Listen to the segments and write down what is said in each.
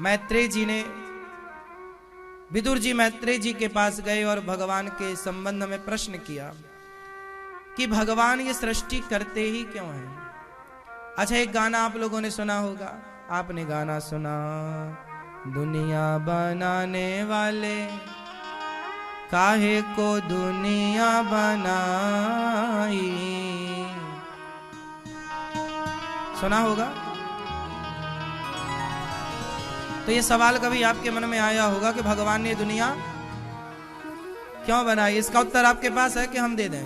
मैत्रेय जी ने, विदुर जी मैत्रेय जी के पास गए और भगवान के संबंध में प्रश्न किया कि भगवान ये सृष्टि करते ही क्यों हैं। अच्छा, एक गाना आप लोगों ने सुना होगा, आपने गाना सुना, दुनिया बनाने वाले काहे को दुनिया बनाई, सुना होगा। तो ये सवाल कभी आपके मन में आया होगा कि भगवान ने दुनिया क्यों बनाई? इसका उत्तर आपके पास है कि हम दे दें?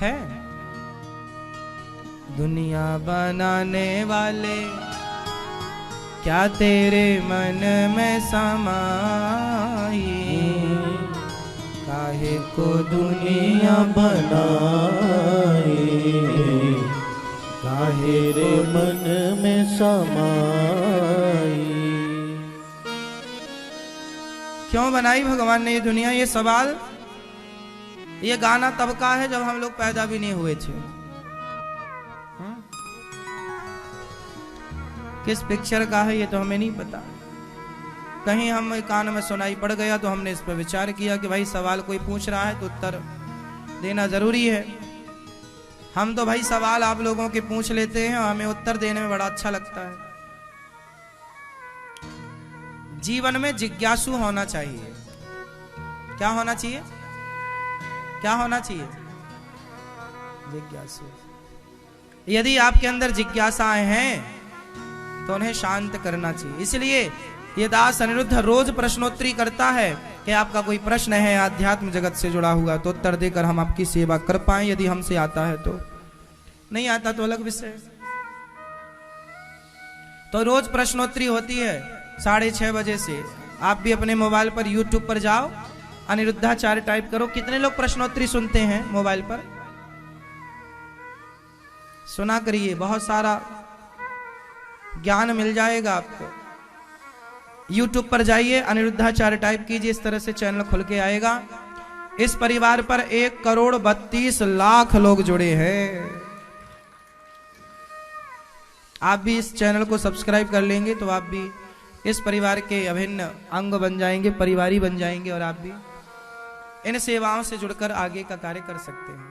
है? दुनिया बनाने वाले क्या तेरे मन में समाई, काहे को दुनिया बनाई, काहे रे मन में समाई। क्यों बनाई भगवान ने ये दुनिया? ये सवाल, ये गाना तब का है जब हम लोग पैदा भी नहीं हुए थे। किस पिक्चर का है ये तो हमें नहीं पता, कहीं हम कान में सुनाई पड़ गया तो हमने इस पर विचार किया कि भाई सवाल कोई पूछ रहा है तो उत्तर देना जरूरी है। हम तो भाई सवाल आप लोगों के पूछ लेते हैं और हमें उत्तर देने में बड़ा अच्छा लगता है। जीवन में जिज्ञासु होना चाहिए। क्या होना चाहिए? क्या होना चाहिए? जिज्ञासु। यदि आपके अंदर जिज्ञासाएं हैं तो उन्हें शांत करना चाहिए। इसलिए ये दास अनिरुद्ध रोज प्रश्नोत्तरी करता है कि आपका कोई प्रश्न है आध्यात्म जगत से जुड़ा हुआ तो उत्तर देकर हम आपकी सेवा कर पाएं। यदि हमसे आता है तो, नहीं आता तो अलग विषय। तो रोज प्रश्नोत्तरी होती है 6:30 बजे से। आप भी अपने मोबाइल पर YouTube पर जाओ, अनिरुद्धाचार्य टाइप करो। कितने लोग प्रश्नोत्तरी सुनते हैं मोबाइल पर? सुना करिए, बहुत सारा ज्ञान मिल जाएगा आपको। YouTube पर जाइए, अनिरुद्धाचार्य टाइप कीजिए, इस तरह से चैनल खुल के आएगा। इस परिवार पर 1,32,00,000 लोग जुड़े हैं। आप भी इस चैनल को सब्सक्राइब कर लेंगे तो आप भी इस परिवार के अभिन्न अंग बन जाएंगे, परिवारी बन जाएंगे और आप भी इन सेवाओं से जुड़कर आगे का कार्य कर सकते हैं।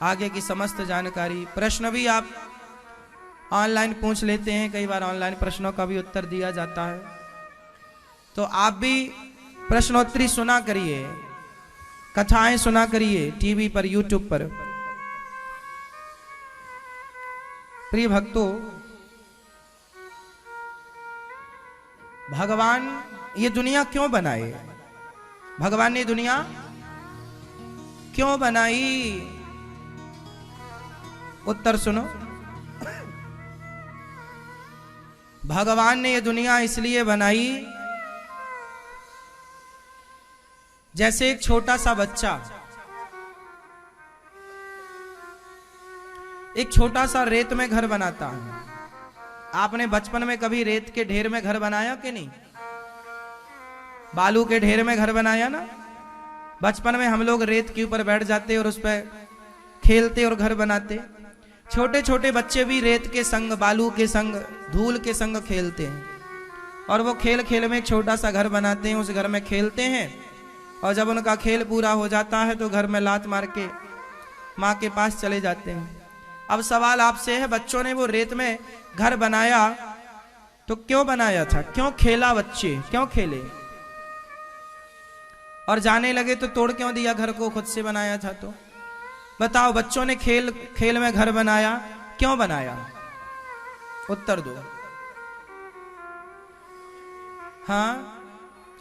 आगे की समस्त जानकारी, प्रश्न भी आप ऑनलाइन पूछ लेते हैं। कई बार ऑनलाइन प्रश्नों का भी उत्तर दिया जाता है। तो आप भी प्रश्नोत्तरी सुना करिए, कथाएं सुना करिए टीवी पर, YouTube पर। प्रिय भक्तों, भगवान ये दुनिया क्यों बनाए? भगवान ने दुनिया क्यों बनाई? उत्तर सुनो। भगवान ने ये दुनिया इसलिए बनाई, जैसे एक छोटा सा बच्चा एक छोटा सा रेत में घर बनाता है। आपने बचपन में कभी रेत के ढेर में घर बनाया कि नहीं? बालू के ढेर में घर बनाया ना? बचपन में हम लोग रेत के ऊपर बैठ जाते और उस पर खेलते और घर बनाते। छोटे छोटे बच्चे भी रेत के संग, बालू के संग, धूल के संग खेलते हैं और वो खेल खेल में एक छोटा सा घर बनाते हैं। उस घर में खेलते हैं और जब उनका खेल पूरा हो जाता है तो घर में लात मार के माँ के पास चले जाते हैं। अब सवाल आपसे है, बच्चों ने वो रेत में घर बनाया तो क्यों बनाया था? क्यों खेला? बच्चे क्यों खेले? और जाने लगे तो तोड़ क्यों दिया घर को? खुद से बनाया था तो बताओ। बच्चों ने खेल खेल में घर बनाया, क्यों बनाया? उत्तर दो। हाँ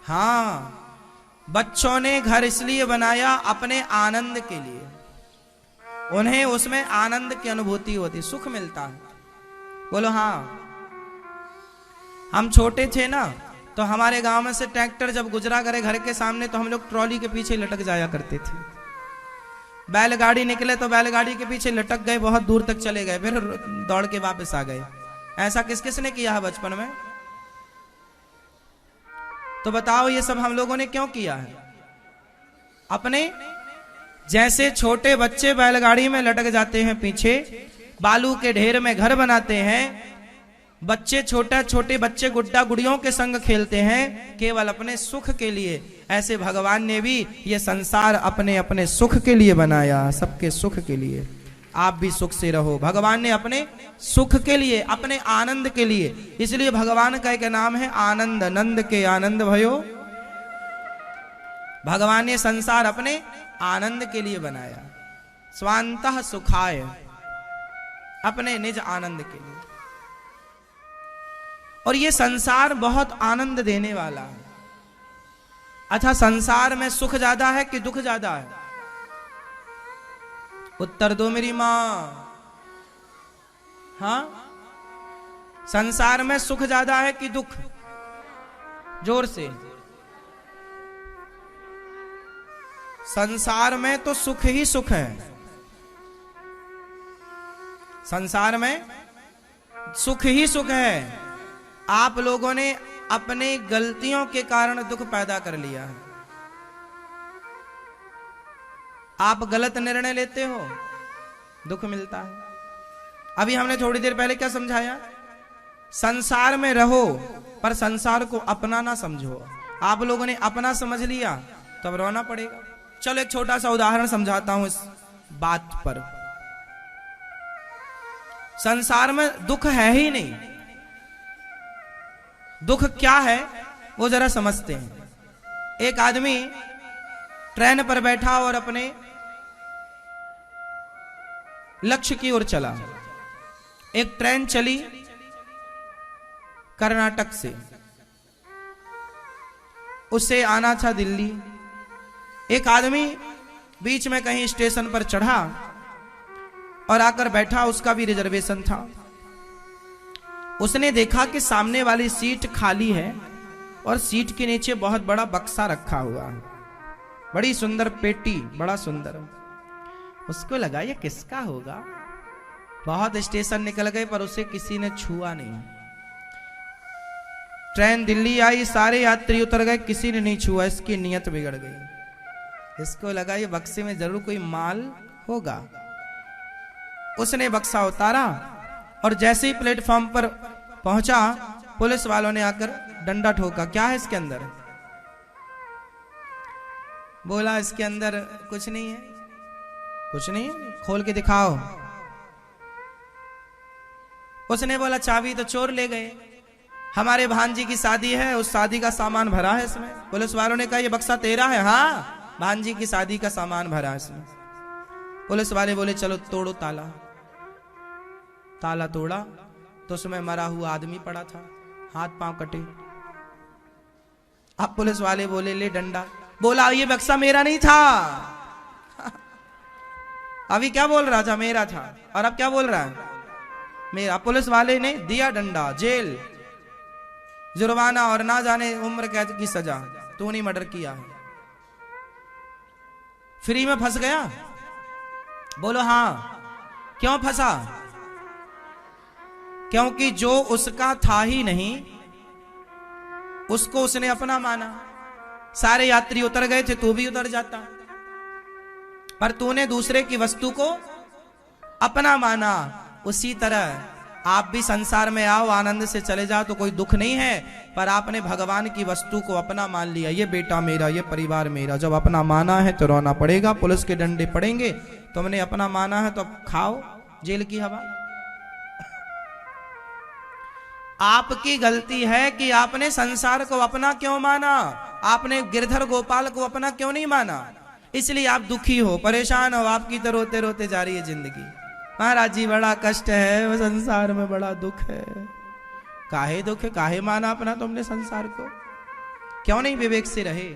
हाँ, बच्चों ने घर इसलिए बनाया अपने आनंद के लिए। उन्हें उसमें आनंद की अनुभूति होती, सुख मिलता है। बोलो हाँ। हम छोटे थे ना तो हमारे गांव में से ट्रैक्टर जब गुजरा करे घर के सामने तो हम लोग ट्रॉली के पीछे लटक जाया करते थे। बैलगाड़ी निकले तो बैलगाड़ी के पीछे लटक गए, बहुत दूर तक चले गए, फिर दौड़ के वापस आ गए। ऐसा किस किस ने किया है बचपन में? तो बताओ ये सब हम लोगों ने क्यों किया है? अपने जैसे छोटे बच्चे बैलगाड़ी में लटक जाते हैं पीछे, बालू के ढेर में घर बनाते हैं, बच्चे छोटे छोटे बच्चे गुड्डा गुड़ियों के संग खेलते हैं केवल अपने सुख के लिए, ऐसे भगवान ने भी ये संसार अपने अपने सुख के लिए बनाया, सबके सुख के लिए। आप भी सुख से रहो, भगवान ने अपने सुख के लिए, अपने आनंद के लिए, इसलिए भगवान का एक नाम है आनंद, नंद के आनंद भयो। भगवान ने संसार अपने आनंद के लिए बनाया, स्वांतः सुखाय, अपने निज आनंद के लिए। और ये संसार बहुत आनंद देने वाला है। अच्छा, संसार में सुख ज्यादा है कि दुख ज्यादा है? उत्तर दो मेरी मां। हाँ, संसार में सुख ज्यादा है कि दुख? जोर से। संसार में तो सुख ही सुख है, संसार में सुख ही सुख है। आप लोगों ने अपने गलतियों के कारण दुख पैदा कर लिया है। आप गलत निर्णय लेते हो, दुख मिलता है। अभी हमने थोड़ी देर पहले क्या समझाया? संसार में रहो पर संसार को अपना ना समझो। आप लोगों ने अपना समझ लिया तब रोना पड़ेगा। चलो एक छोटा सा उदाहरण समझाता हूं इस बात पर। संसार में दुख है ही नहीं। दुख क्या है वो जरा समझते हैं। एक आदमी ट्रेन पर बैठा और अपने लक्ष्य की ओर चला। एक ट्रेन चली कर्नाटक से, उससे आना था दिल्ली। एक आदमी बीच में कहीं स्टेशन पर चढ़ा और आकर बैठा, उसका भी रिजर्वेशन था। उसने देखा कि सामने वाली सीट खाली है और सीट के नीचे बहुत बड़ा बक्सा रखा हुआ है, बड़ी सुंदर पेटी, बड़ा सुंदर। उसको लगा ये किसका होगा। बहुत स्टेशन निकल गए पर उसे किसी ने छुआ नहीं। ट्रेन दिल्ली आई, सारे यात्री उतर गए, किसी ने नहीं छुआ। इसकी नीयत बिगड़ गई। इसको लगा ये बक्से में जरूर कोई माल होगा। उसने बक्सा उतारा और जैसे ही प्लेटफॉर्म पर पहुंचा, पुलिस वालों ने आकर डंडा ठोका। क्या है इसके अंदर? बोला इसके अंदर कुछ नहीं है। कुछ नहीं है? खोल के दिखाओ। उसने बोला चाबी तो चोर ले गए, हमारे भांजी की शादी है, उस शादी का सामान भरा है इसमें। पुलिस वालों ने कहा ये बक्सा तेरा है? हाँ, भांजी की शादी का सामान भरा है इसमें। पुलिस वाले बोले चलो तोड़ो ताला। ताला तोड़ा तो उसमें मरा हुआ आदमी पड़ा था, हाथ पांव कटे। अब पुलिस वाले बोले ले डंडा। बोला ये बक्सा मेरा नहीं था। अभी क्या बोल रहा था? मेरा था। और अब क्या बोल रहा है? मेरा। पुलिस वाले ने दिया डंडा, जेल, जुर्माना और ना जाने उम्र कैद की सजा। तूने मर्डर किया है, फ्री में फंस गया। बोलो हाँ। क्यों फंसा? क्योंकि जो उसका था ही नहीं उसको उसने अपना माना। सारे यात्री उतर गए थे, तू भी उतर जाता, पर तूने दूसरे की वस्तु को अपना माना। उसी तरह आप भी संसार में आओ, आनंद से चले जाओ तो कोई दुख नहीं है, पर आपने भगवान की वस्तु को अपना मान लिया। ये बेटा मेरा, ये परिवार मेरा। जब अपना माना है तो रोना पड़ेगा, पुलिस के डंडे पड़ेंगे। तुमने अपना माना है तो अब खाओ जेल की हवा। आपकी गलती है कि आपने संसार को अपना क्यों माना। आपने गिरधर गोपाल को अपना क्यों नहीं माना। इसलिए आप दुखी हो, परेशान हो। आपकी तो रोते रोते जा रही है जिंदगी। महाराज जी बड़ा कष्ट है, वो संसार में बड़ा दुख है। काहे दुख है? काहे माना अपना तुमने संसार को? क्यों नहीं विवेक से रहे?